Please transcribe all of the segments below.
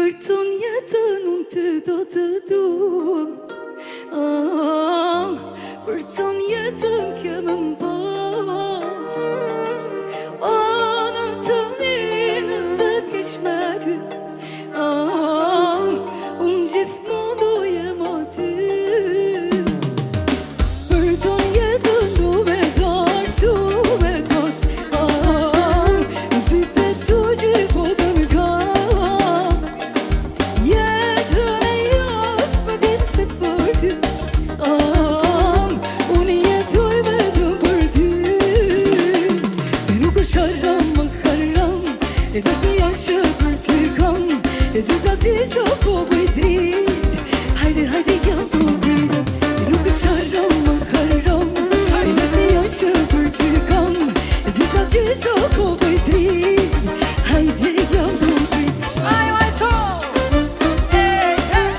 Për ton jetën unë të do të duam. Për ton jetën kemë m'pas. Në të mirë, në të keq me ty. Unë gjithmonë do jem aty. Për ton jetën du me dash, du me pas. Sytë tu gjithmonë ka. Jetën e jos më ditë se për ty. Unë jetoj vetëm për ty. E nuk është haram, më haram. E dashni janë që për ty kam. E zëza zizë o po bëj drit. Hajde, hajde jam të vrit. E nuk është haram, më haram. E dashni janë që për ty kam. E zëza zizë o po bëj drit. Hajde jam të vrit. Aj, my soul. Hey, hey.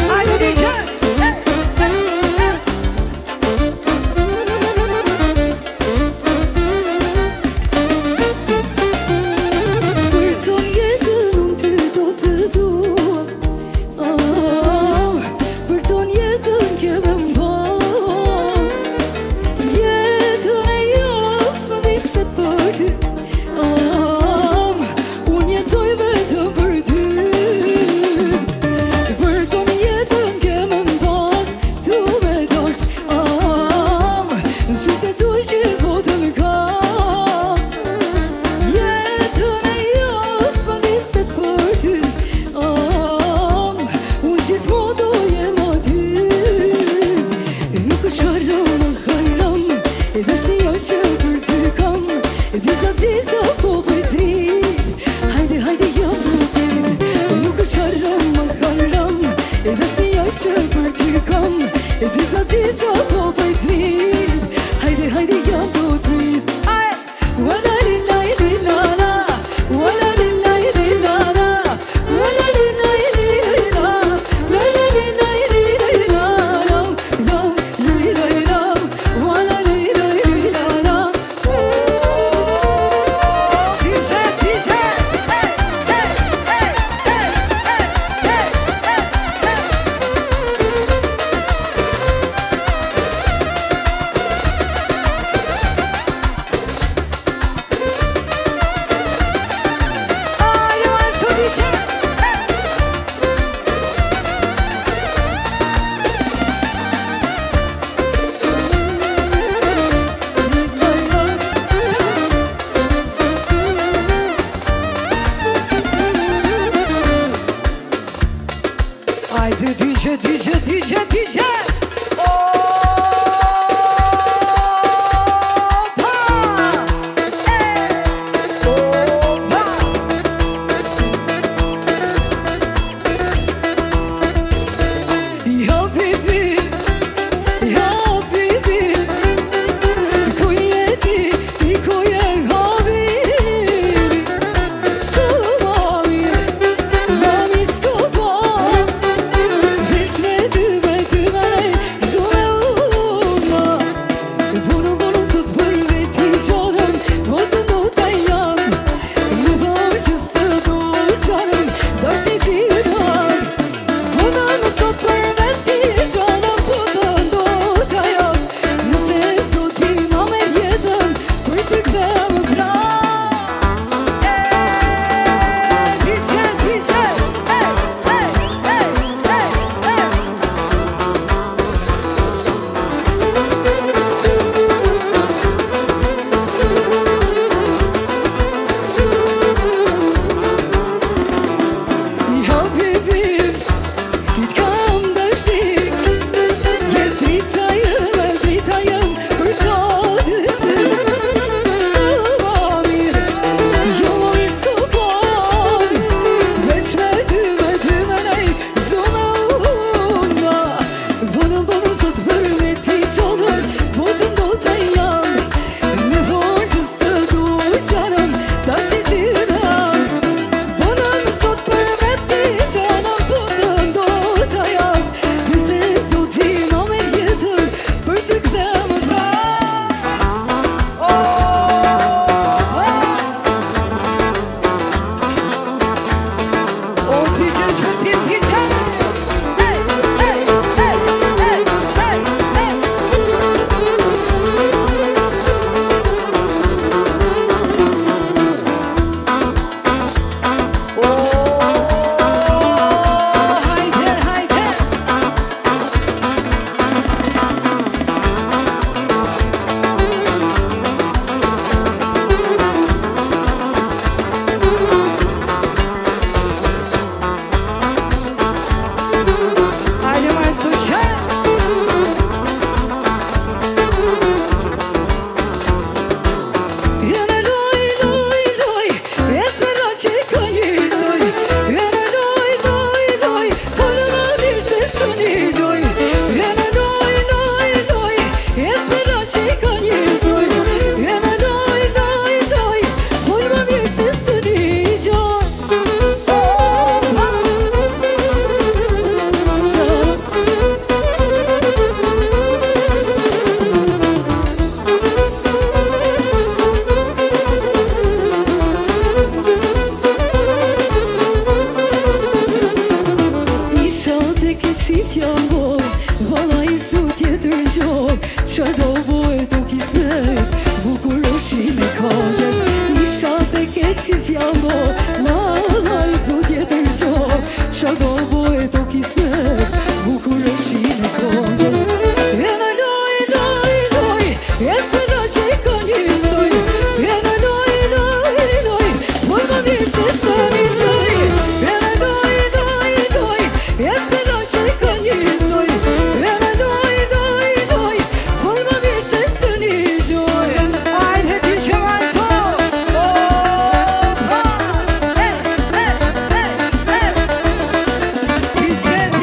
Hajde DJ. Për ton jetën unë ty do të duam. Për ton jetën kemë m'pas. Jetën e jos më ditë se për ty. Unë jetoj vetëm për ty. Për ton jetën kemë m'pas. Tu me dosh. Sytë tu gjithmonë ka. Jetën e jos më ditë se për ty. Unë gjithmonë do jem aty. E nuk është haram, më haram. E dashni janë që për ty kam. E ziza ziza po bëj drit. Hajde, hajde jam të vrit. E nuk është haram, më haram. E dashni janë që për ty kam. E ziza ziza po bëj drit. Hajde, hajde jam të vrit. Wala lillahi lilala. Wala lillahi lilala. Wala lillahi lilala. La la lillahi lilala. Lam lilala. Wala lillahi lilala. DJ, DJ. Hey, hey, hey, hey, hey, hey, hey, you want to DJ? Haydi DJ, DJ, DJ, DJ. Opa! Opa! Ja bibi, ja bibi. Ku je ti, ku je habibi. S'ka mirë, s'ka pa. Veç me ty, me ty, me shi me kongjet Isha të keqit jam bo La i zot jetër gjo Qa do boj to kismet Bukur e shi me kongjet E në loj, loj, loj E s'përa që i ka njësoj E në loj, loj, loj Por më mirë se së një gjoj E në loj, loj, loj E s'përa që i ka njësoj E në loj, loj, loj Por më mirë se së një gjoj Ajde ty që vajto Ti qenë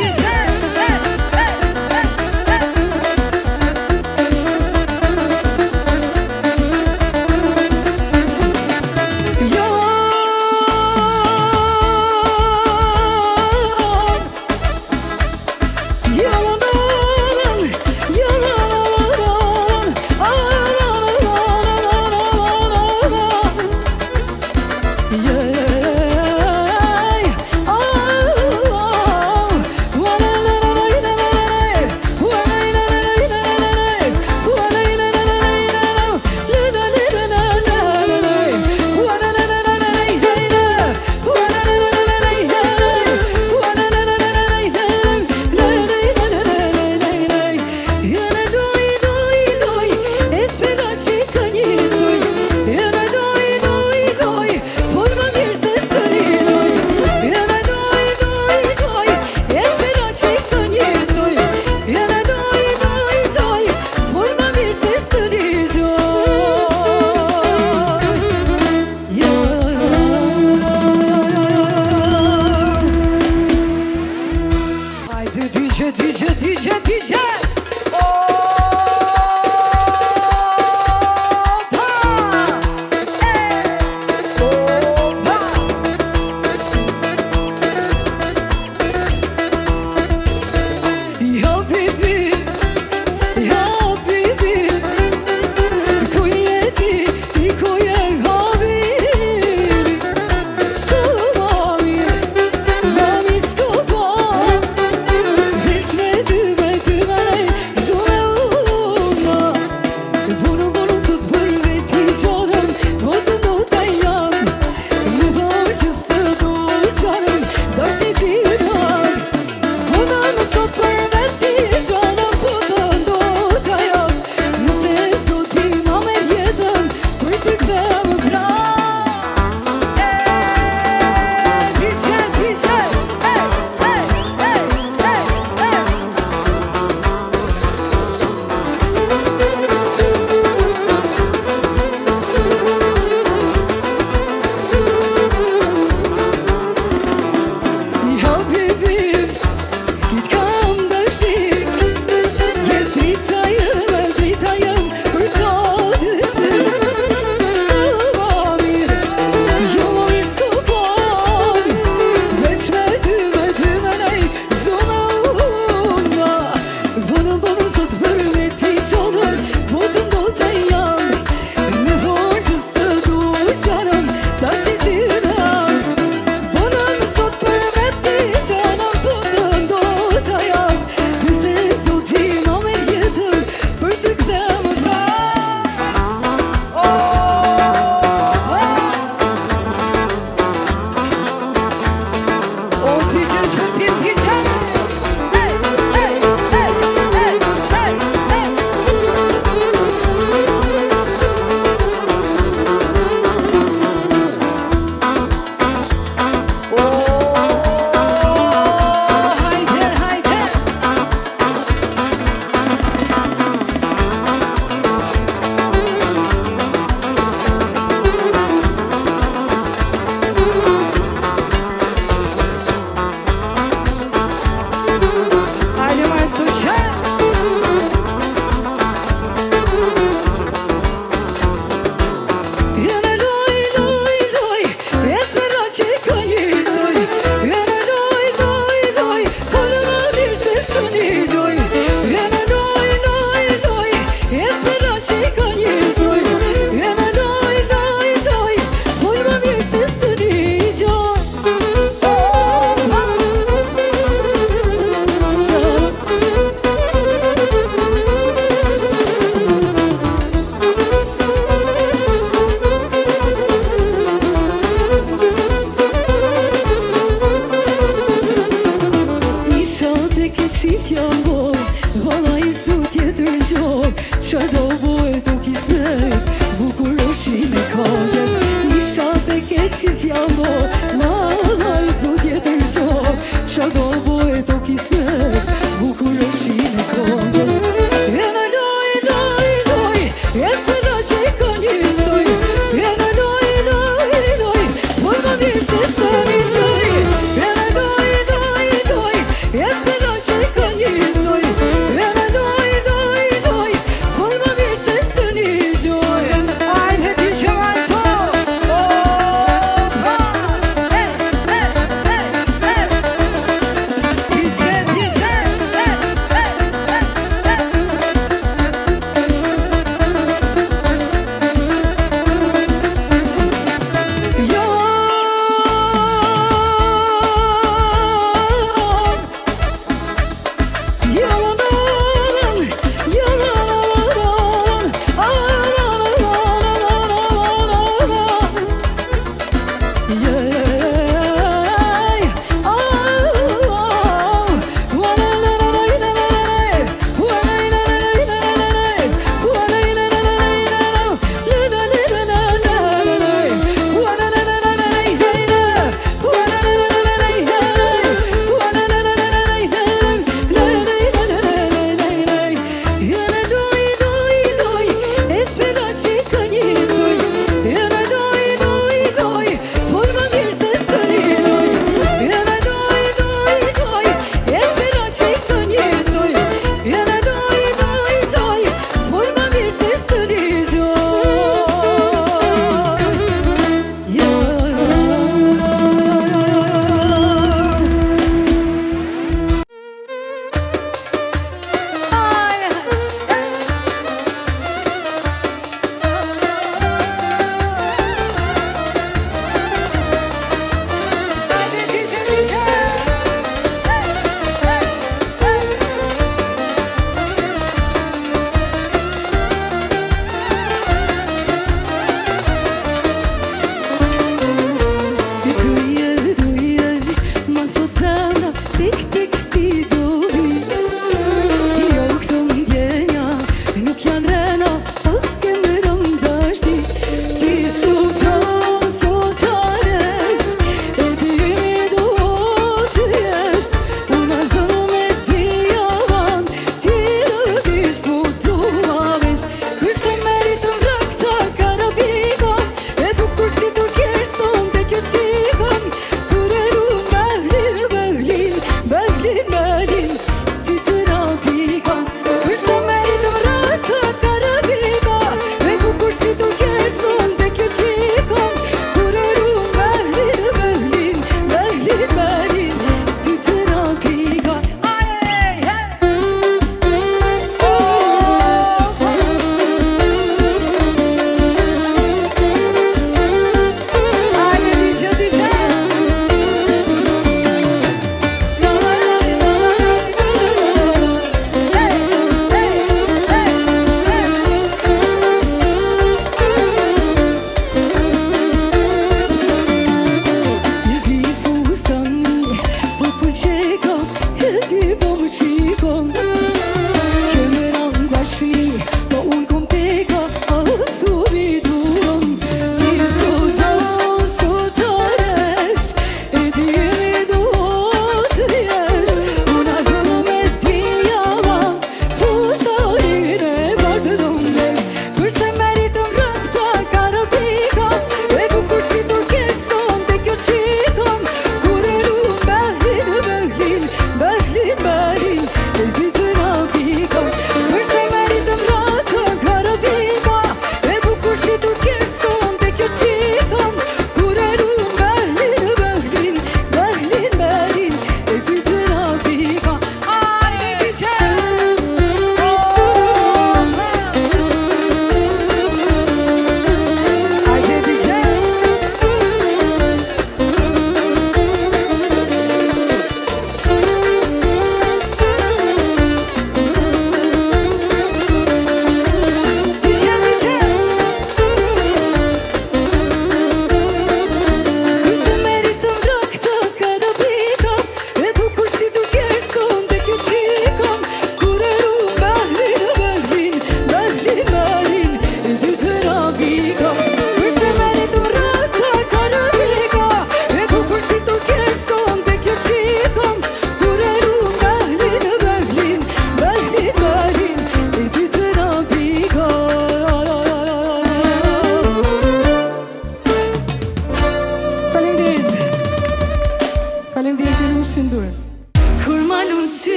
siamo, la zodje të gjo, qa do boje to kismet, bukur është i në kongjë. E në loj, loj, loj, e s'përa që i ka njësoj, e në loj, loj, loj, por më mirë se së një gjoj. E në loj, loj, loj, e s'përa që i ka njësoj, e në loj, loj, loj, por më mirë se së një gjoj. Ajde ti që ma to,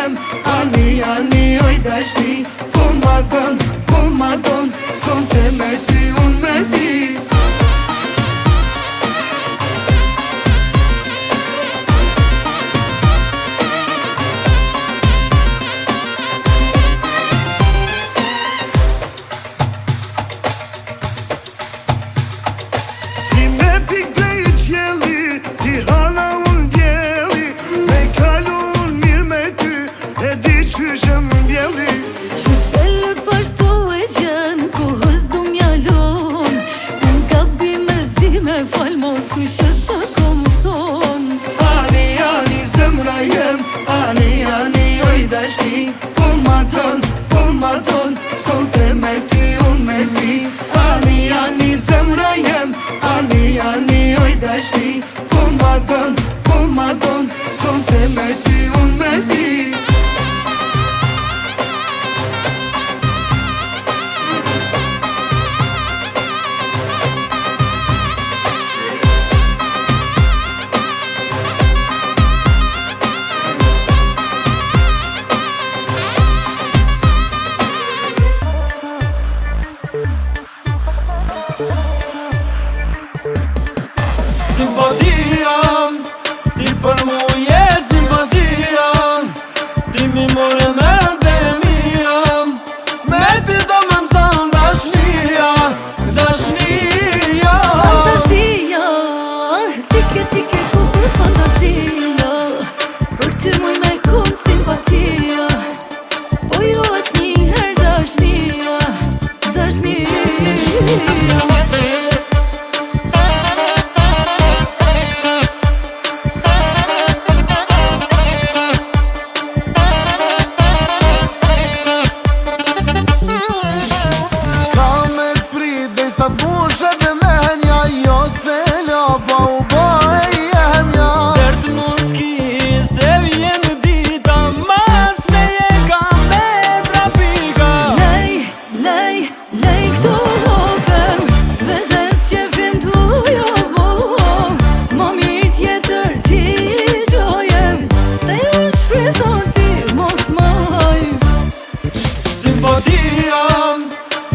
jem Ani, ani, oj dashni Po ma don Sonte me ty, unë me ti Qyshe pashtu e gjen Kohës du mjalon Unë ka bime zdi me fal mos u që s'ta kom thon Ani, ani, zemra jem Ani, ani, oj dashni Po ma don Sonte me ty, unë me ti Ani, ani, zemra jem Ani, ani, oj dashni Po ma don Sonte me ty, unë me ti Simpatia, ti për mu je simpatia Ti mi more me demia Me ti do me mësan dashnia Dashnia Fantasia, tike kukur fantasia Për ty muj me kun simpatia Po jo as një her dashnia Dashnia Sa t'bushe dhe menja Jo se lapa u bëhe jemja Dert muski se vjen dita Mas me je ka me trapika Lej këto ofem Vetes që vjen t'ujo bo Ma mirë tjetër ti gjojem Te ju shpreson ti mos maj Simpatia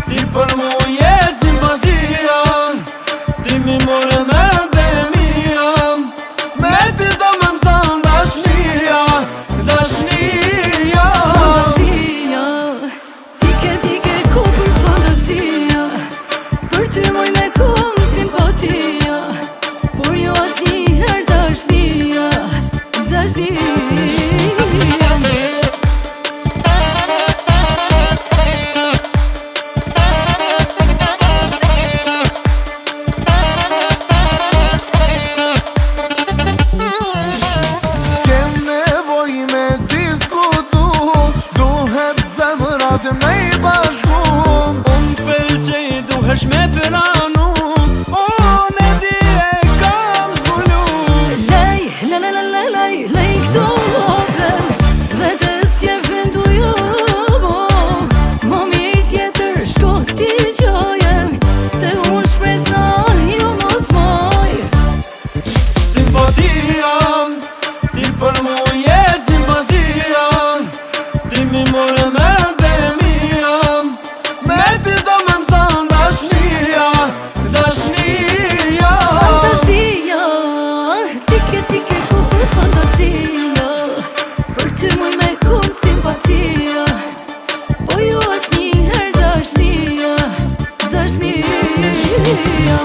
Ti për mu je simpatia Ti mi more me demia Me ti do me mësan dashnia Dashnia Fantasia, tike kukur fantasia Për ty muj me kun simpatia Por jo as një her dashnia Dashnia Me i bashkum Unë pëlqej duhesh me pranu Unë e di e kam zbulu Lej këto ofem Vetes që vjen t'ujo bo Ma mirë tjetër shko ti gjojem Te unë shpreson jo mos maj Simpatia Ti për mu je simpatia Ti mi more me Tike kukur fantasia Për ty muj me kun simpatia Po jo as një her dashnia Dashnia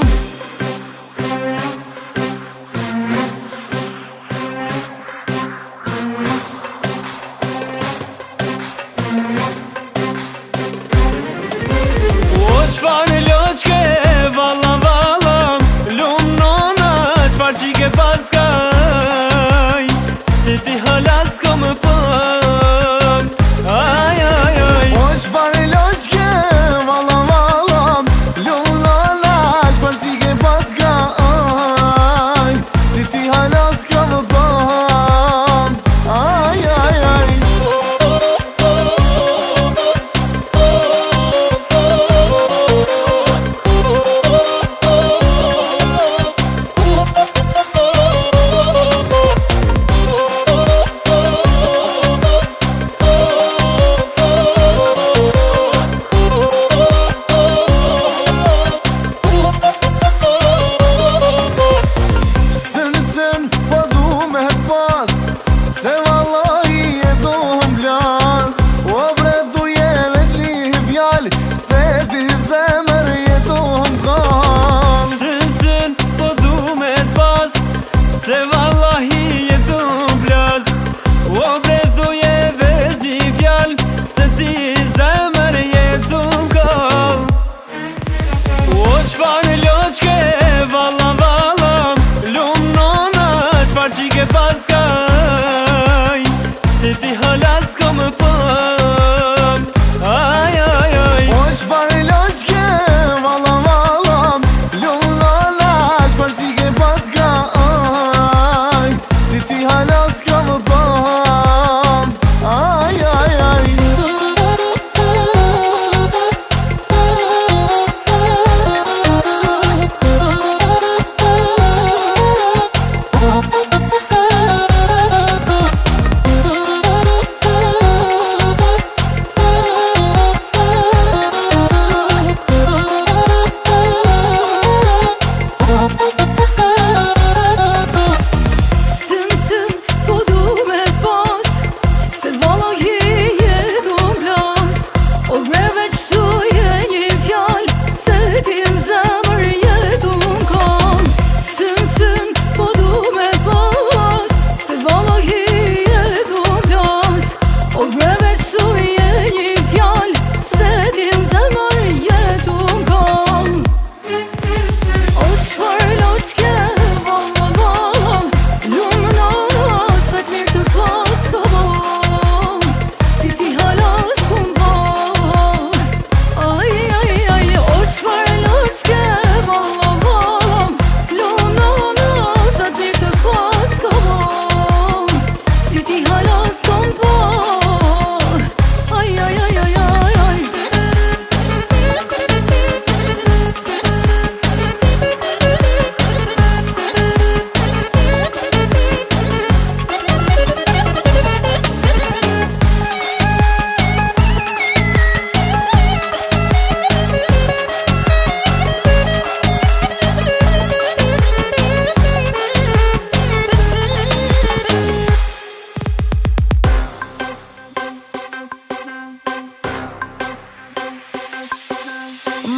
las kom pëm. Aj, aj, aj. O qfar loshke, valla, valla, luna lash, par si ke paska, aj, si ti halas kom pëm. Aj, aj, aj.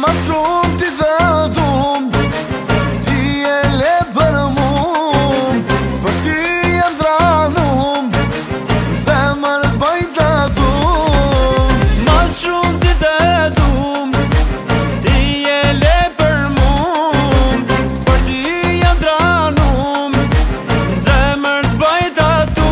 Ma shumë ti dhe dhum, ti e le për mum, për ti e ndranum, zemër bajta dhum. Ma shumë ti dhe dhum, ti e le për mum, për ti e ndranum, zemër bajta dhum.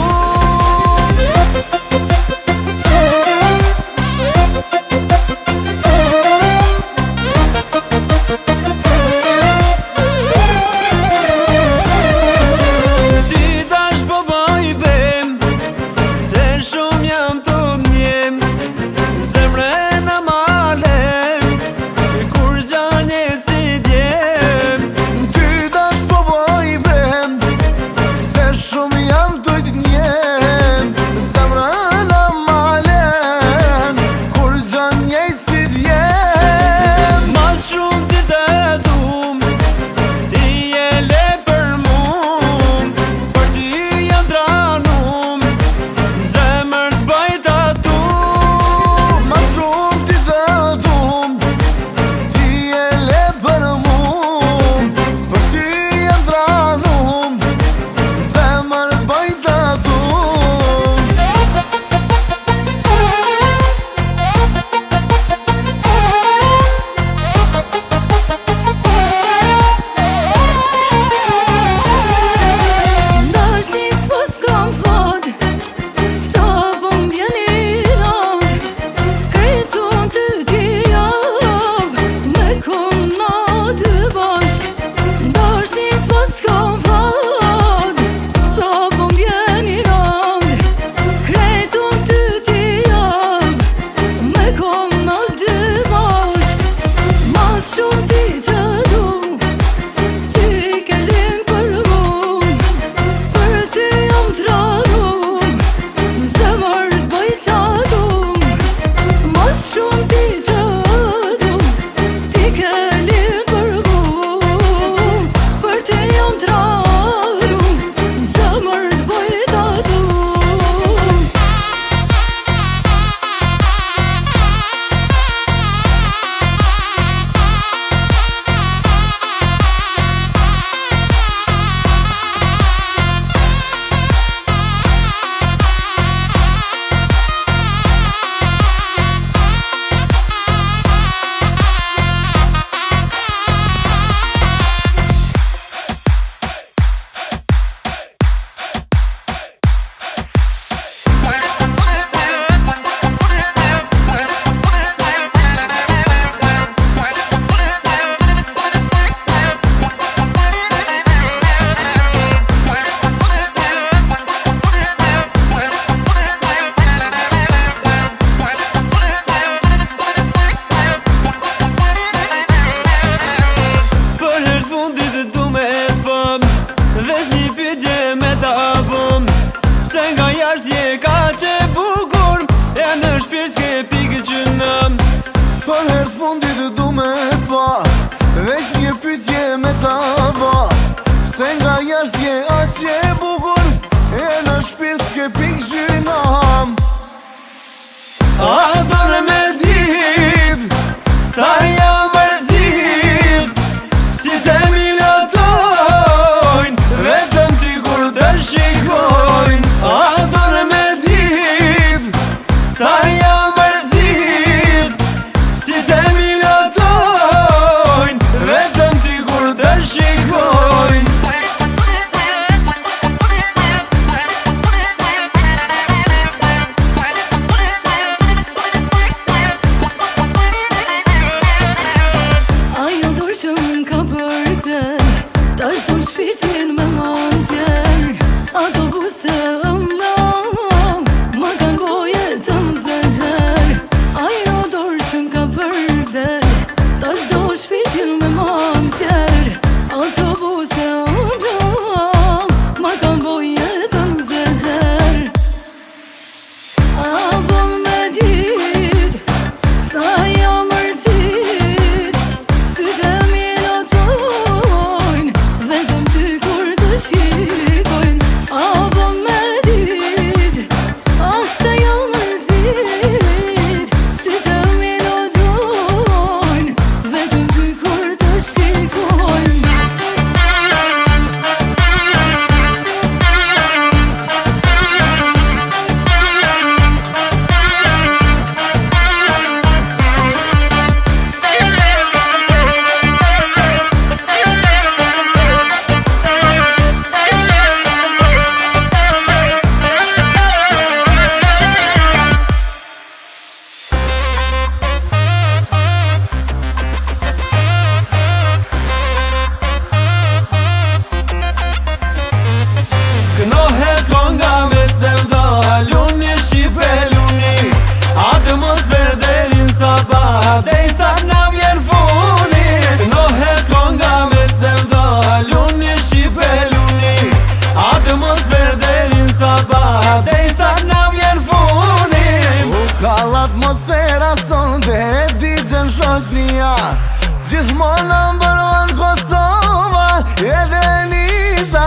Gjithmonë number one Kosova e Deniza.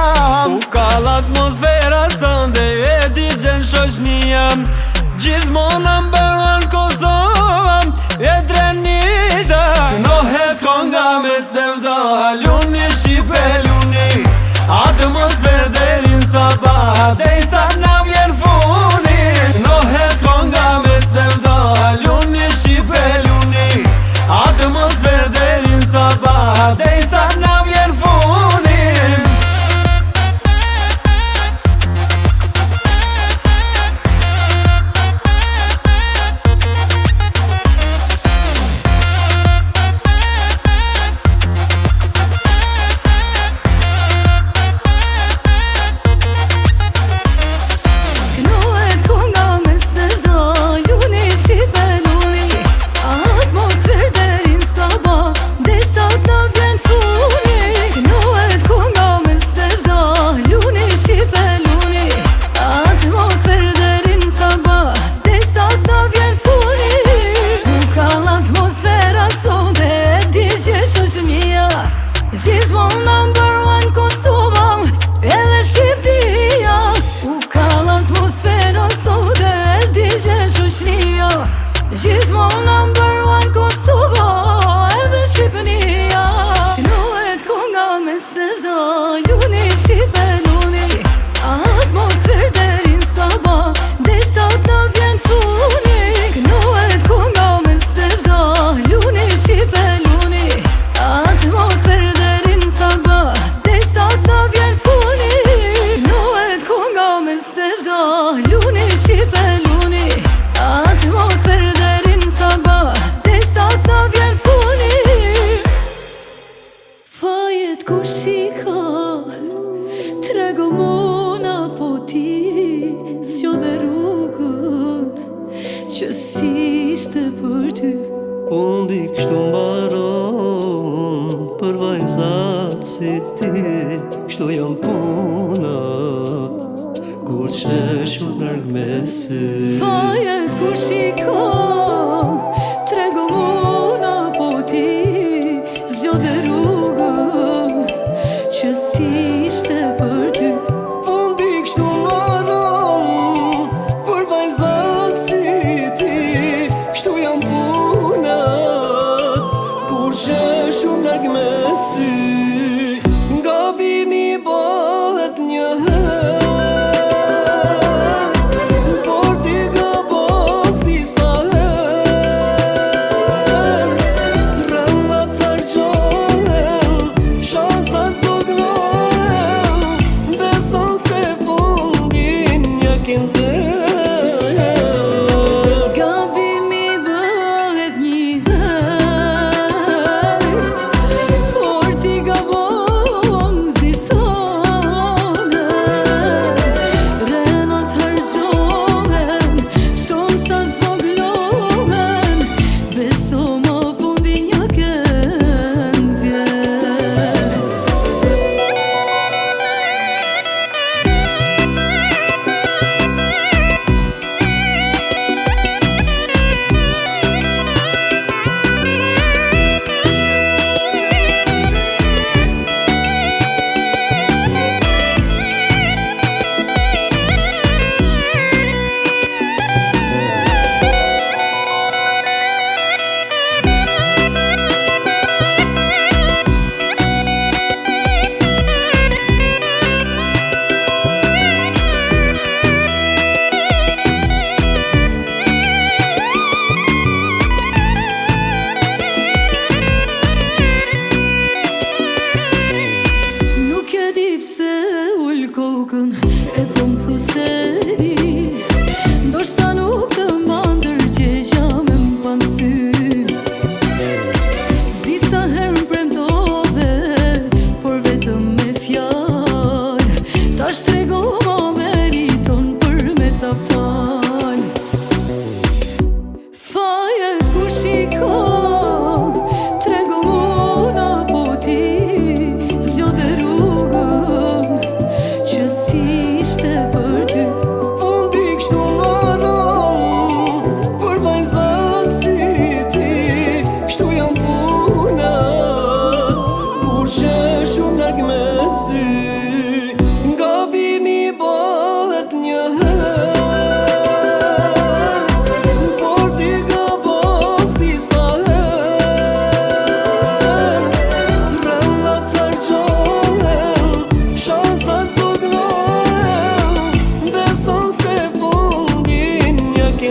U ka l'atmosfera sonde e di gjen shoshnia. Gjithmonë number one Kosova e Deniza. Knohet konga me sevda, luni Shqipe luni. Atmosfer derin sabah, deysa na vjen funi. Knohet konga me sevda, luni Shqipe luni. Atmosfer derin sabah, deysa na vjen funi. Gjithmonë number one Kosova edhe Shqipëria. U ka l'atmosfera sot e digje shoqëria. Gjithmonë number one Kosova edhe Shqipëria. Knohet konga me sevda, luni Shqipe luni. Atmosfer derin sabah, deysa ta vjen funi. Knohet konga me sevda, luni Shqipe luni. Atmosfer luni Shqipe luni. Atmosfer derin sabah, deysa ta vjen funi. Fajet ku shika, trego mona po ti. S'jodhe rrugën që s'ishte për ty. Unë di kështu mbaron për vajzat si ti. Kështu jam puna kur qesh u nërg me sy. Fajet ku shiko, trego mona po ti. Zjodhe rrugën që s'ishte për ty. Unë di kështu mbaron për vajzat si ti. Kështu jam puna kur qesh u nërg me sy. Gabimi bëhet një herë, por ti gabon si sa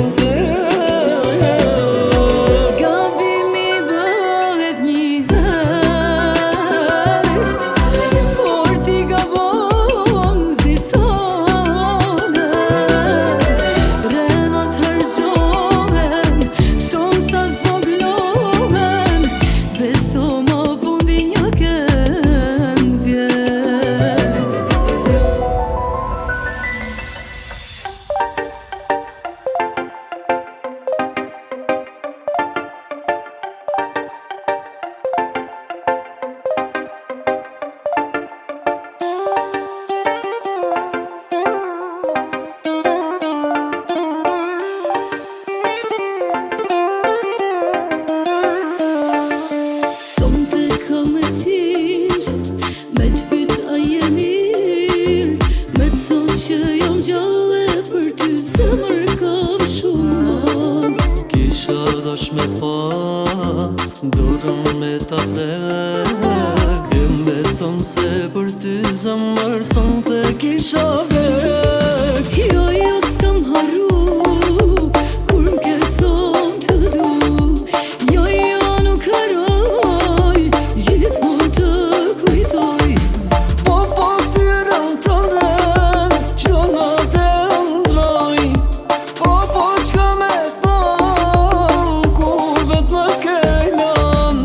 nxë Gabimi bëhet një herë, por ti gabon si sone. Renat hargjohen, shansa zvoglohen, beso më fundi një këndje. Sonte kam e tirë, me t'pyt a je mirë, me t'thon që jam gjallë për ty zemër kam shumë. Kisha dash me pa, dorën me ta prek E me thonë se për ty zemër sonte kisha vek Jo, jo s'kam harru, kur m'ke thonë të du. Jo, jo nuk harroj, gjithmonë të kujtoj. Po këtyrën të nden, qdo në të ndroj Po qka me thonë, kur vet më kejlan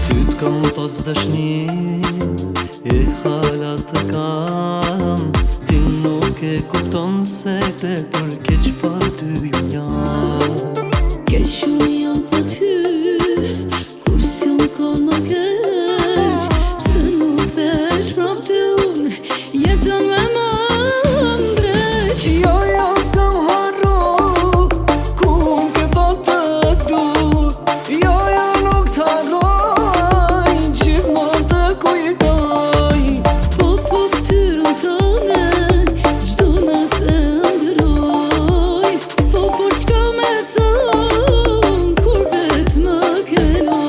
Ty t'kam pas dashni, e hala të kam Ti nuk e kupton se te për keq pa ty ju jam Ke shumë jam pa ty, kur s'jam kon më keq. Pse nuk thesh prap ty unë, jetën me më ndreq. Jo, jo s'kam harru, ku m'ke thot të du Jo, jo nuk t'harroj, gjithmonë të kujtoj Po ftyrën tënde, gjdo natë e ndëroj. Po qka me thonë, kur vet më kelon.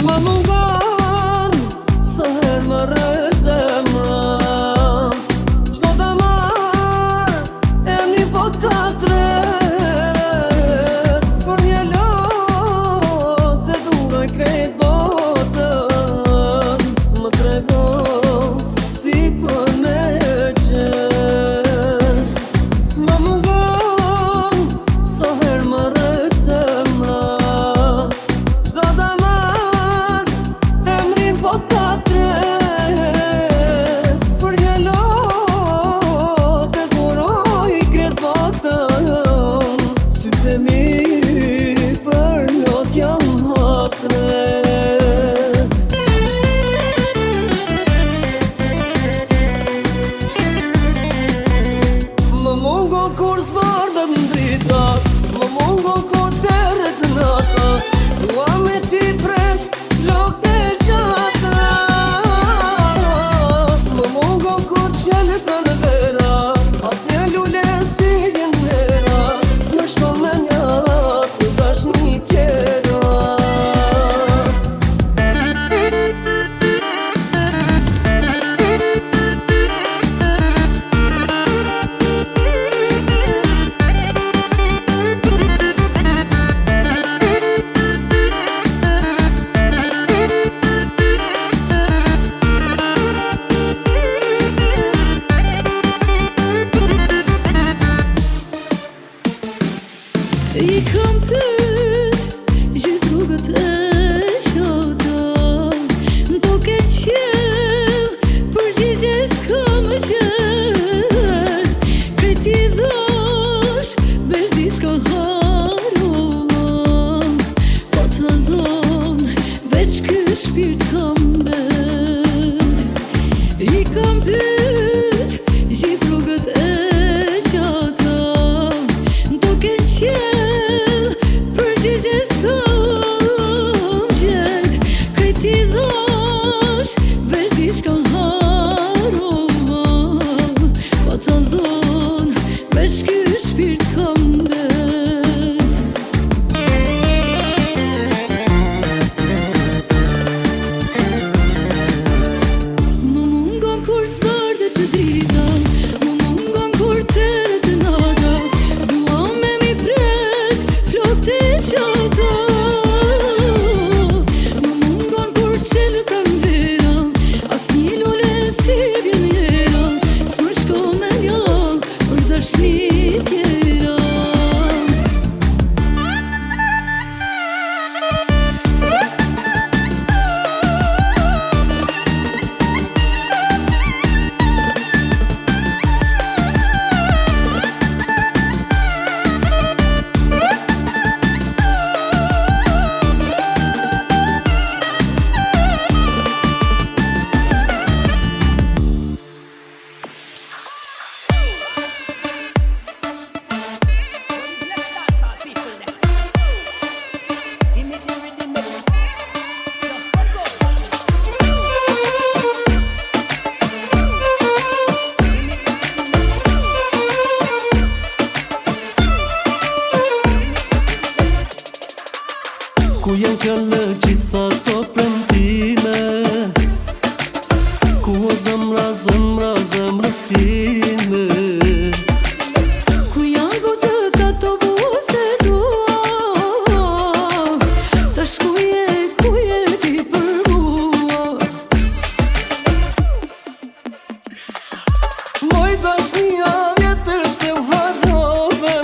Ma mungon, sa her më rëzemra Qdo të marë, e një pot të tret Për një lot, të duroj krejt botën Më trego, si për me qenë Ma mungon, sa her më rëzemra Qdo të marë, emrin po të tret Për një lot, të duroj krejt botën Sytë e mi, për lot jam hasret Më mungon kur s'bardhet ndritat Më mungon kur teret nata Dua me ti pret lok të gjata Më mungon kur qele për vera As një lule si vjenera S'më shkon me njat në dashni tjera zemra zemrës time. Ku janë gozët ato buzë e tua, tash ku je ti për mua? Moj dashnia vjetër pse u harrove,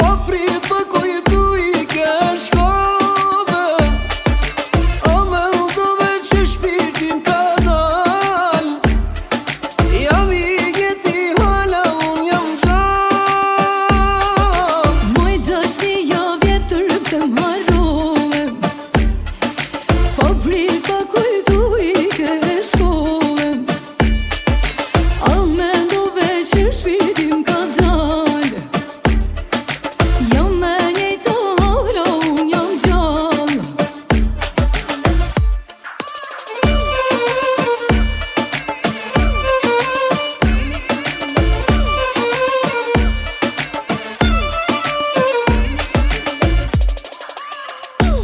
po prit për kujtu i ke shkove. O me ndove që shpirtin ka dal, jam i gjeti hala unë jam gjall. Moj dashnia vjetër pse u harrove, po prit për kujtu i ke shkove. O me ndove që shpirtin ka dal, jam me njejtë hala unë jam gjall.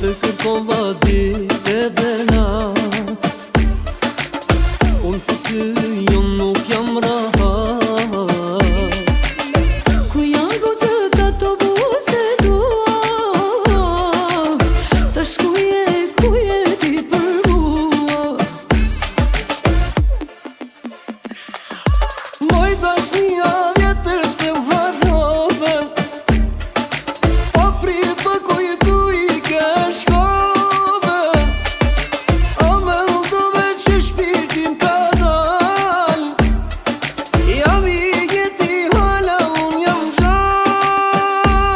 Të kërkova dit edhe nat, unë të ty jo nuk jam rahat. Ku janë gozët ato buzë e tua, tash ku je ti për mua? Moj dashnia vjetër pse u harrove, po prit për kujtu i ke shkove. O me ndove që shpirtin ka dal, jam i gjeti hala unë jam gjall.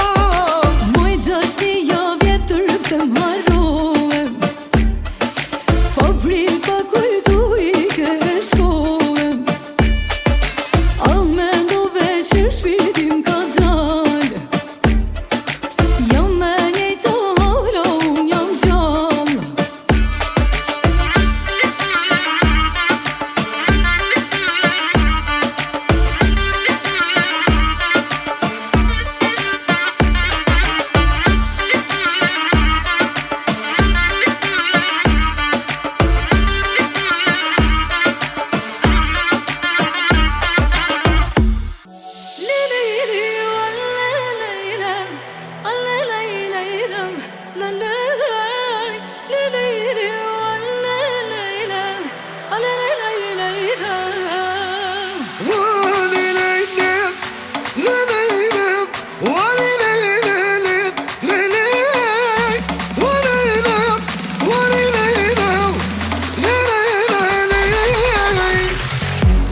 Moj dashnia vjetër pse u harrove, po prit për kujtu i ke shkove. O me ndove që shpirtin ka dal, jam me njejtë hala unë jam gjall.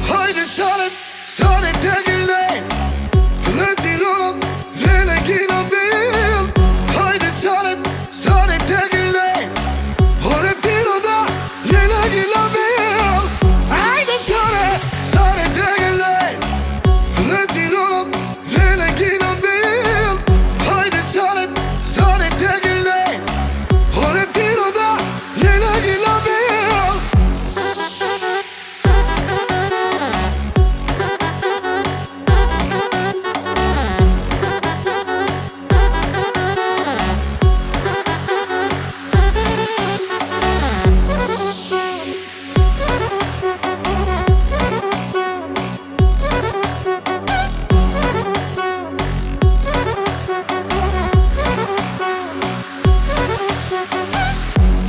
Hajde sare tegile, retirono lele kina bil. Hajde sare tegile, retirono lele kina bil. Hajde sare tegile, retirono lele kina bil. Hajde sare tegile, retirono lele kina bil.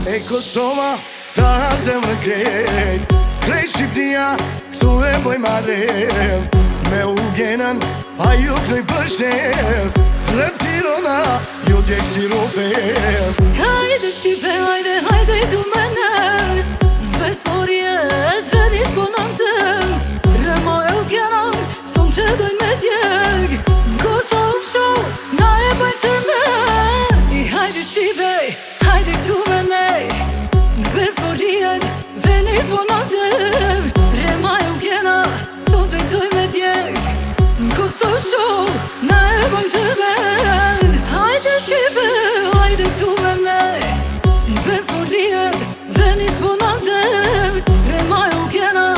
E Kosova, ta zemrë krejt Shqipnia, këtu e boj marrem. Me ugenën, a ju këj përshef. Rep Tirana, ju djek si rofem. Hajde Shqipe, hajde tu me ne, bez porjet, venis bonanzem. Rema e u kenan, son që dojnë me djeg. Kosovë show, na e bëjmë tërmen. I hajde Shqipe, hajde tu me ne, bez porjet, venis bonanzem. Rema e u kenan, son që dojnë me djeg. Kosovë show, na e bëjmë tërmen. Hajde Shqipe, hajde tu me ne, bez porjet, venis bonanzem. Rema e u kenan,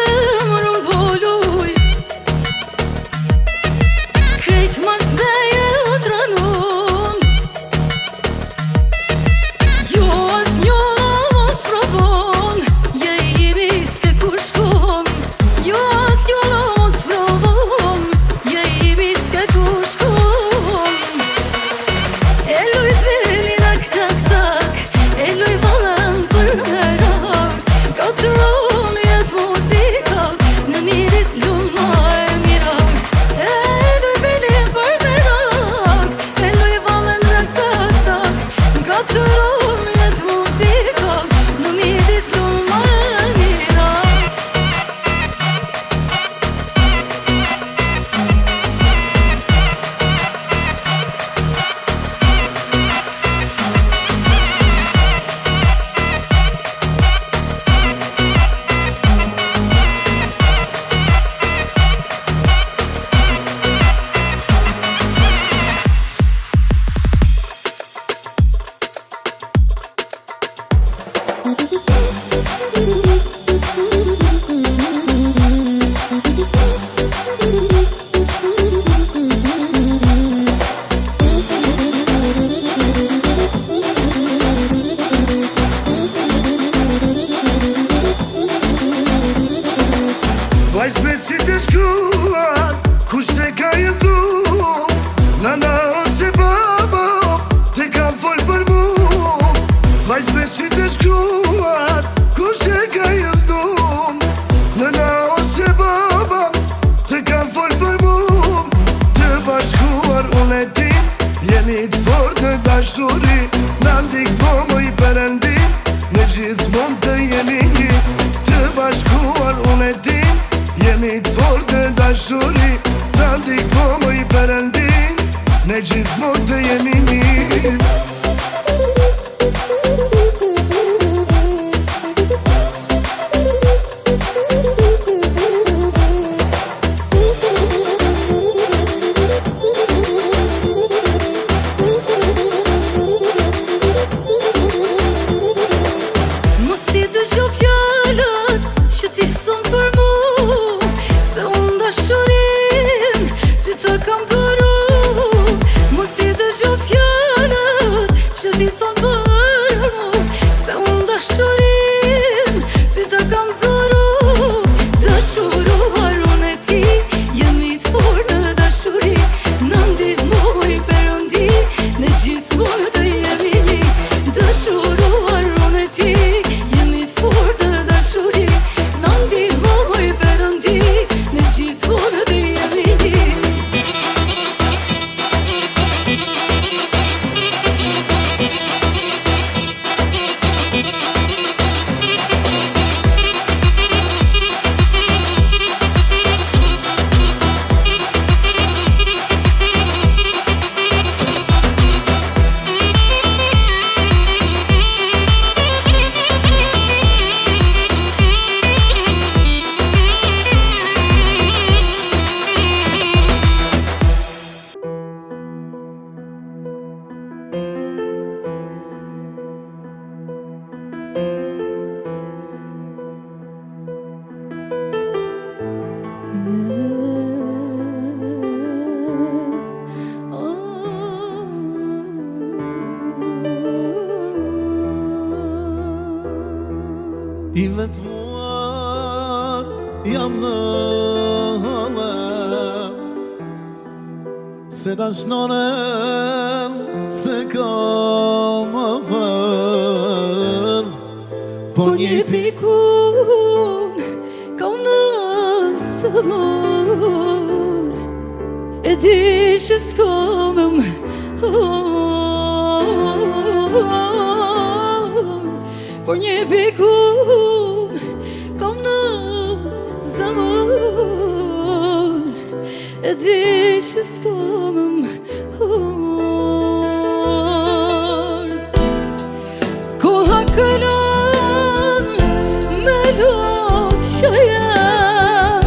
zemrën voluj Krejt mas meje tranon Jo as njo mos provon Je jemi s'ke kur shkon Jo as njo mos provon Je jemi s'ke kur shkon E luj dheli nak tak tak E luj valen për merak Ka të ron jet muzikal Në midis luma e mirak E luj dheli për merak E luj valen nak tak tak Ka të ron jet muzikal Në midis luma e mirak Vajz me si të shkruar, kush te ka jëndu Nana ose baba, te kam fol për mu Vajz me si të shkruar, kush te ka jëndu Nana ose baba, te kam fol për mu Të bashkuar unë e ti, jemi të fort në dashuri Na ndihmo moj Perëndim, në gjithmonë të jemi një Të bashkuar unë e ti Jemi të fort në dashuri Ta ndihmo moj Perëndim Ne gjithmonë të jemi mirë Mos i dëgjo fjalët që ti thon për mu Se unë dashurin ty të kam dhuru Mos i dëgjo fjalët që ti thon për mu Se unë dashurin ty të kam dhuru Dashuruar unë e ti jemi të fort në dashuri Në ndihmoj Perëndi në gjithmonë të jemi një Dashuruar unë e ti jemi të fort në dashuri Në ndihmoj Perëndi në gjithmonë të jemi një I vetmuar jam në hale Se dashnoren se kam avën Por një pikun kam në zamor E di që s'kamëm Por një pikun kam në zamor E di që s'kamëm Koha këllon me lot që jem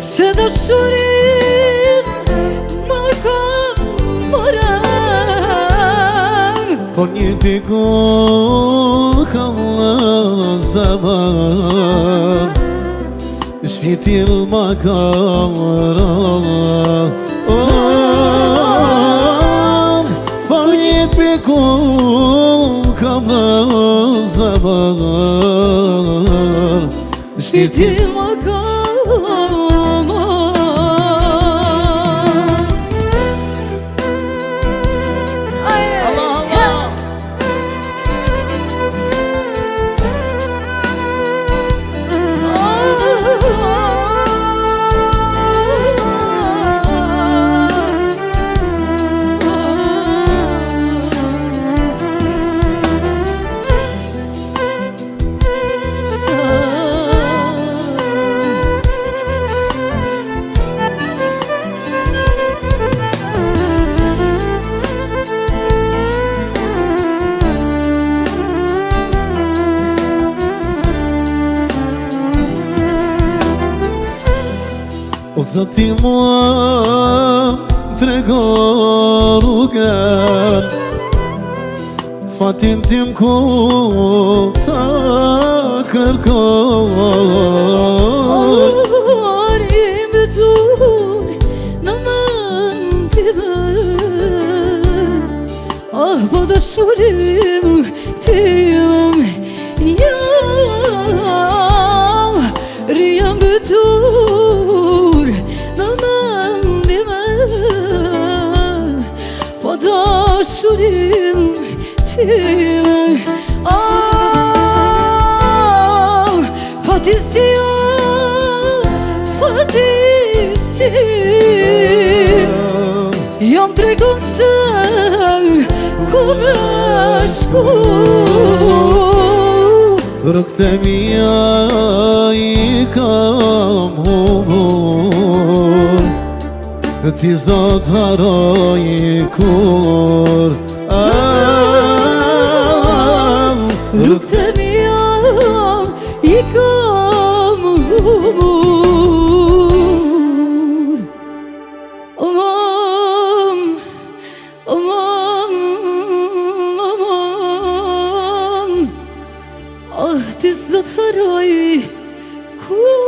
Se dashurin më kam marrën Po një tiku kam në zaman shpirtin ma kamra Far një pikull kam në zemër Shpirtin ma kamra O zëti mua trego rrugën Fatin tim ku ta kërkoj Arim betur në mendime Ah, po dashurim tim Ja, riem betur në mendime Po dashurim tim Ah, fatisia Jam tregon se kur shku Rëkët e mija I kam humur Ti zot haroj kur Rrugët e mia I kam humur Aman, aman, aman Ah, ti s'do të haroj kur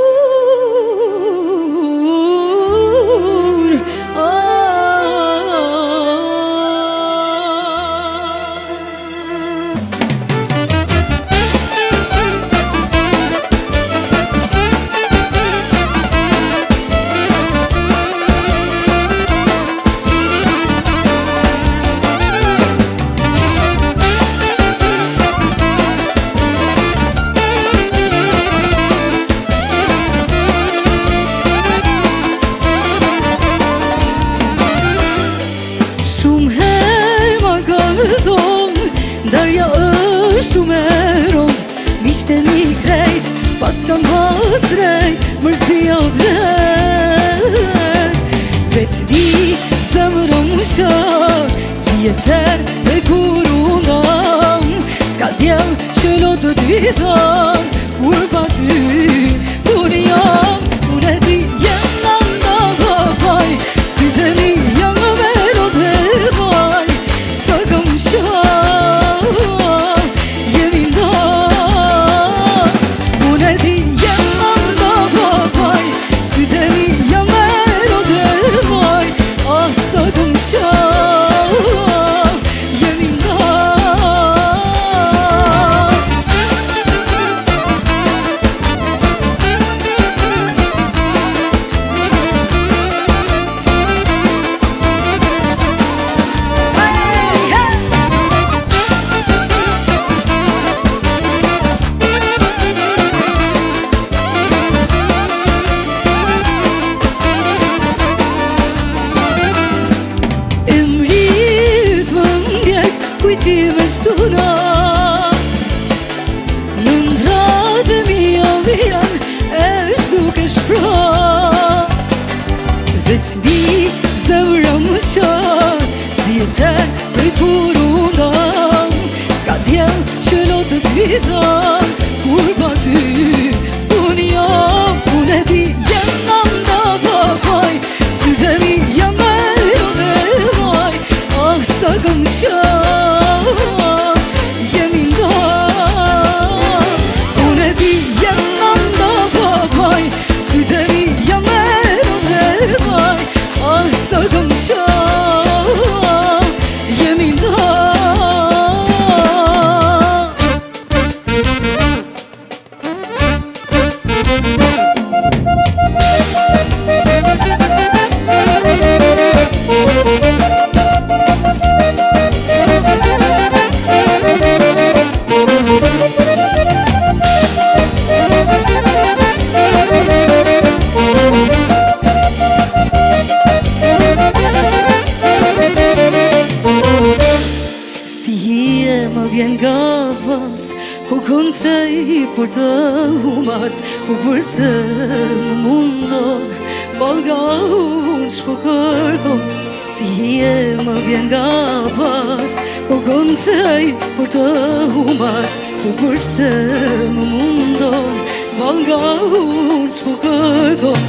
Shumë herë ma kam thonë Darja është shumë e ronë Mishte mi krejt Pas kam pas drejt Mërzia vret Vetë vi zemëro më shak Si e tërë e kur unam Ska djel që lo të t'vizam Kur pa ty Kur jam Kur e di jem në nga papaj Sytë mi jam me kokën kthej për të humas, po përse më mundon Valga unë shpo kërkon, si hije më vjen nga pas. Kokën kthej për të humas, po përse më mundon Valga unë shpo kërkon.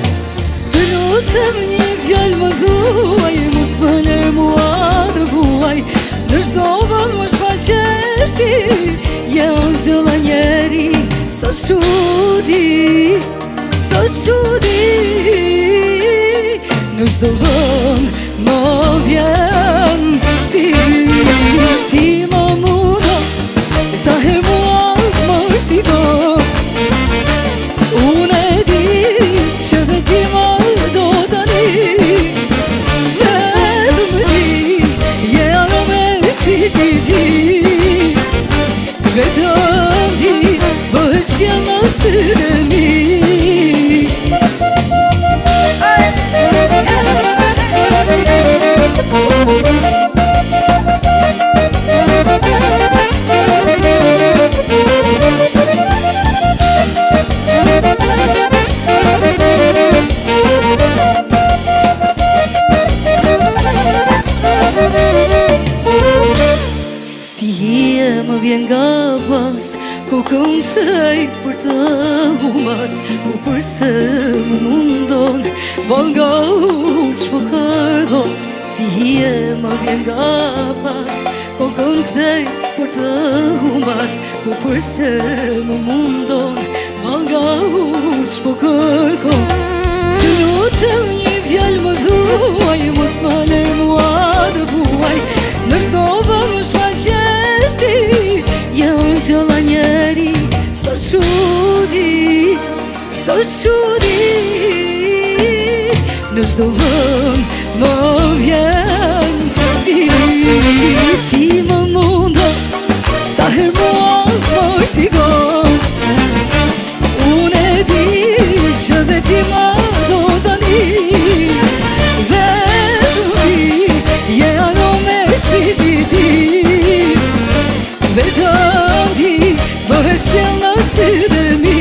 Të lutem një fjallë më thuaj, mos më lër mua të vuaj. Në shdo vën më shfaqeshti, je unë gjëlla njeri. Sot shudi, sot shudi, në shdo vën më vjen ti. Ti më mundo, sa her mua më shikon. Unë e di që dhe ti më do tani, vetëm më di, je arome shpirti ti. Vetëm ti, bëhesh që në sytë e mi. Si hije më vjen nga pas, kokën kthej për të humas, po përse më mundon Valga unë ç'po kërkon. Si hije më vjen nga pas, kokën kthej për të humas, po përse më mundon Valga unë ç'po kërkon. Të lutem një fjallë më thuaj, mos më lër mua të vuaj. Në çdo vën më shfaqeshti, je unë gjëlla njeri. Sot shudi, sot shudi, në çdo vën më vjen ti. Ti më mundo, sa her mua më shikon. Unë e di që dhe ti më do tani, vetëm ti, je arome shpirti ti. Vetëm ti, bëhesh që në sytë e mi.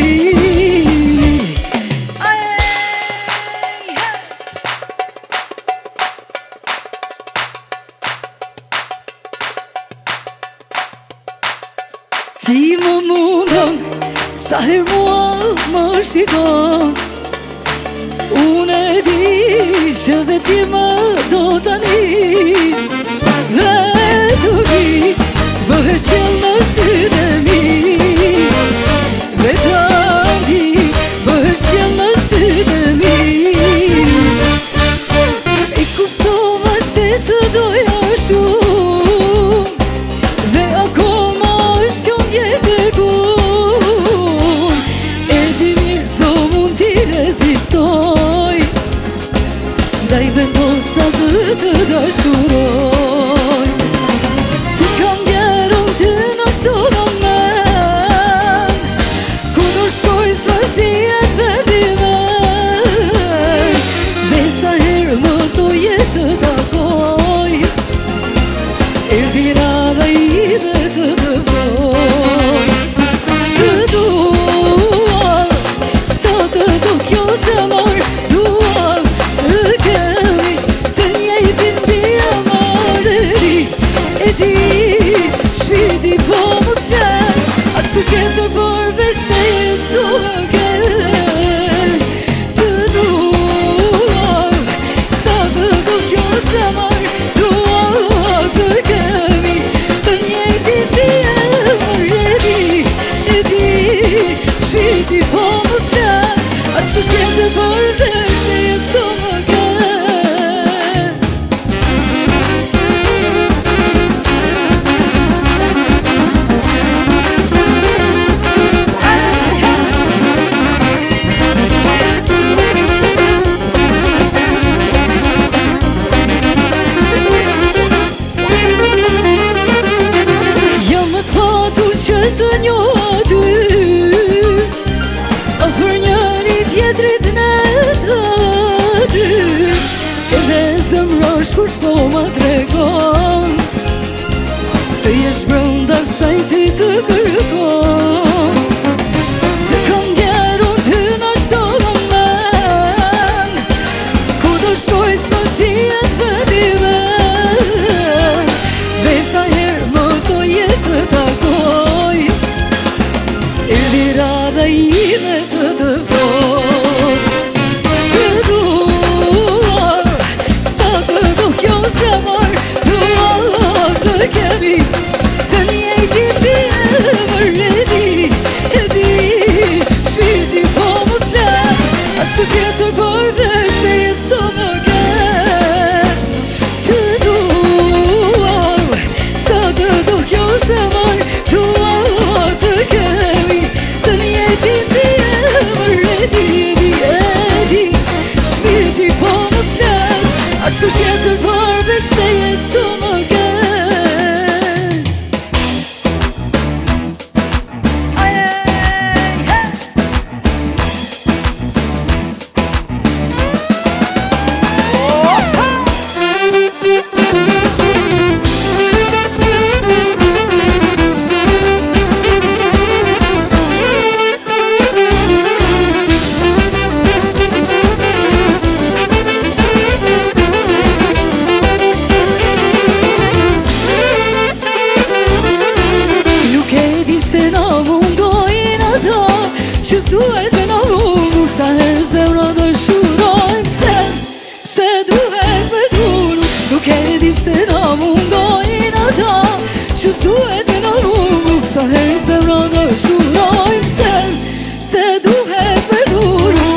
Ti më mundon, sa her mua më shikon. Unë e di që dhe ti më do tani, vetëm ti, bëhesh që në sytë e mi. Vetëm ti, bëhesh që në sytë e mi. E kuptova se të doja shumë, dhe akoma është kjo mjetë e kur. E di mirë s'do mund t'i rezistoj, ndaj vendosa të dashuroj. Ti kam vjerën ty në shto në men, ku në shkoj s'mazijet vendimen. Dhe sa herë më thoje të takoj, erdhi radha ime të dëvoj. Të dua, sa të do kjo zemër, dua të kemi të njëjtin pjesë. E di, shpirti po më flet, as kur s'jetër përveç të jesu më gjen. Të dua, sa të do kjo zemër, dua të kemi të njëjtin pjesë. E di, shpirti po më flet, as kur s'jetër përveç të jesu më gjen. Të njoha ty, o për njëri tjetrit në të dy. Edhe zemrosh kur t'po ma tregon, të jesh brënda saj ty të kërkon. kur tjetër përveç se s'do më ket. Të dua, sa të do kjo zemër, dua të kemi të njetin di emër e di, shpirti po më flet, as kur tjetër përveç se s'do më ket. Që s'duhet me në mungu, sa her zemra dëshurojmë se duhet me duru. Nuk e dim se në mungojnë ata, që s'duhet me në mungu, sa her zemra dëshurojmë se duhet me duru.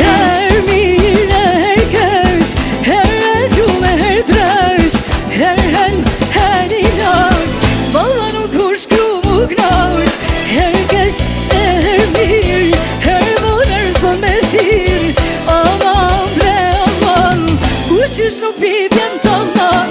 Her mirë, her keq, her e gjume, her dreq, her hen, her i laq, valla nuk kur shkru mu knaq. Her keq e her mirë, her modern s'mon me thirë, aman bre aman, ku qysh nuk pipjen të man.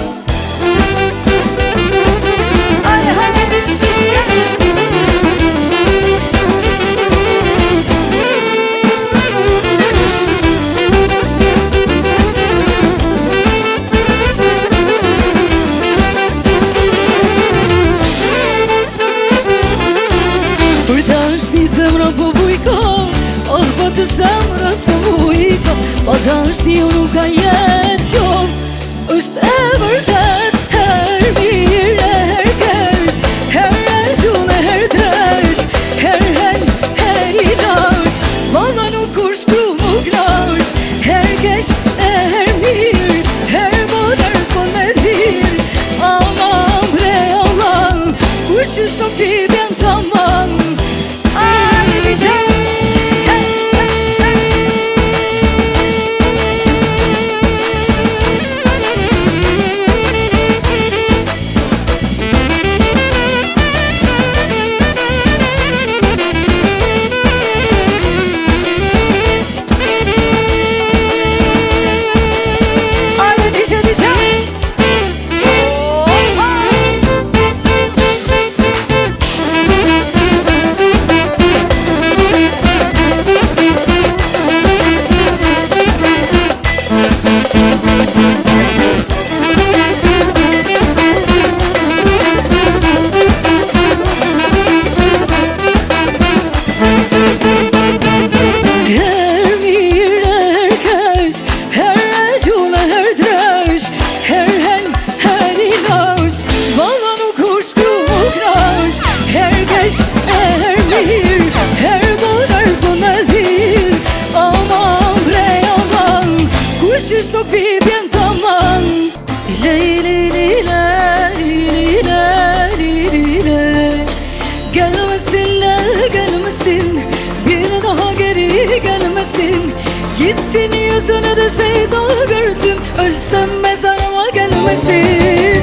Për ta është një zemra po vujka, oh pa të zemra s'po vujka, pa ta është një nuk ka jetë kjo, është e vërtet. Her mirë e her keq, her e gjume, her dreq, her hen, her i laq, valla nuk kur shkru mu knaq. Her keq e her mirë, her modern s'pon me thirë, aman bre aman, kur qysh nuk pipjen të man. Qysh nuk pipjen të man. Gelmesin, bir daha geri gelmesin. Gitsin yüzünü de şeytan görsün, ölsem mezarıma gelmesin.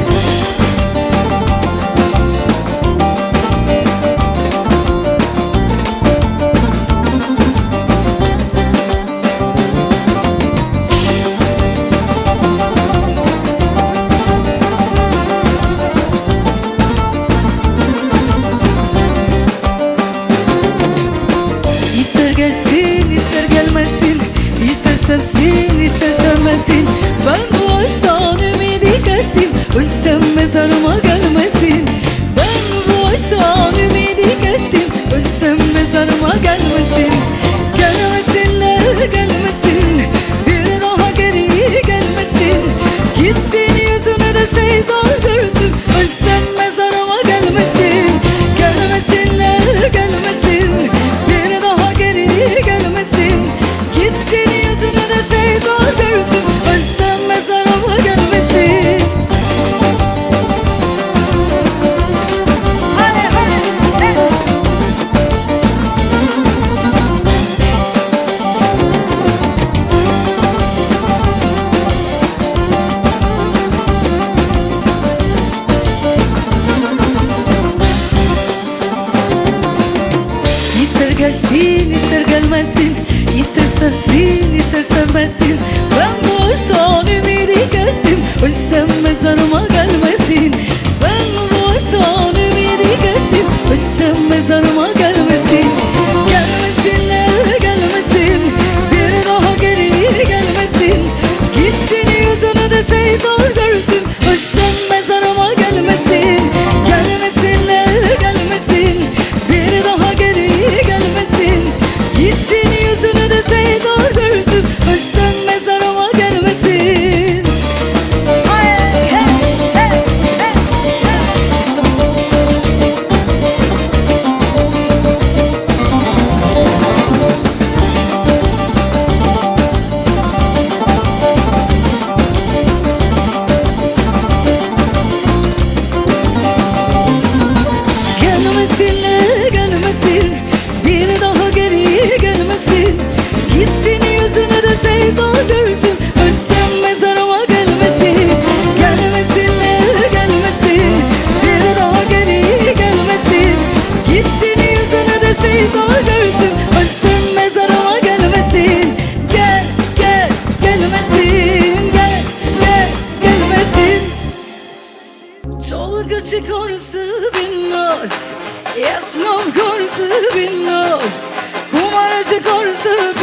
Gelsin, ister gelmesin, ister sevsin, ister sevmesin. Ben bu aşktan ümidi kestim, ölsem mezarıma gelmesin. Ben bu aşktan ümidi kestim, ölsem mezarıma gelmesin. Gelmesinler, gelmesin, bir daha geri gelmesin. Gitsin yüzüne de şeytan görsün, ölsem mezarıma gelmesin. Gelmesinler, gelmesin, bir daha geri gelmesin. Gitsin yüzüne de şeytan görsün, ölsem mezarıma gelmesin. ister gelmesin, ister sevsin ister sevmesin. Ben boştan ümidi kestim, ölsem mezarıma gelmesin. Ben boştan ümidi kestim, ölsem mezarıma gelmesin. Gelmesinler gelmesin, bir daha geri gelmesin. Gitsin yüzünü de şeytan görsün, ölsem mezarıma gelmesin. Gelmesinler gelmesin, bir daha geri gelmesin. Gitsin yüzünü de şeytan görsün, ölsem mezarıma gelmesin. Hey, hey, hey, hey, hey. Gelmesinler gelmesin, bir daha geri gelmesin. Gitsin yüzünü de şeytan görsün, ölsem mezarıma gelmesin. Gelmesinler gelmesin, bir daha geri gelmesin. Gitsin yüzünü de şeytan görsün, ölsem mezarıma gelmesin. Gel gel gelmesin, gel gel gelmesin. Çalgıcı korusu binmez, esnaf korusu binmez, kumarcı korusu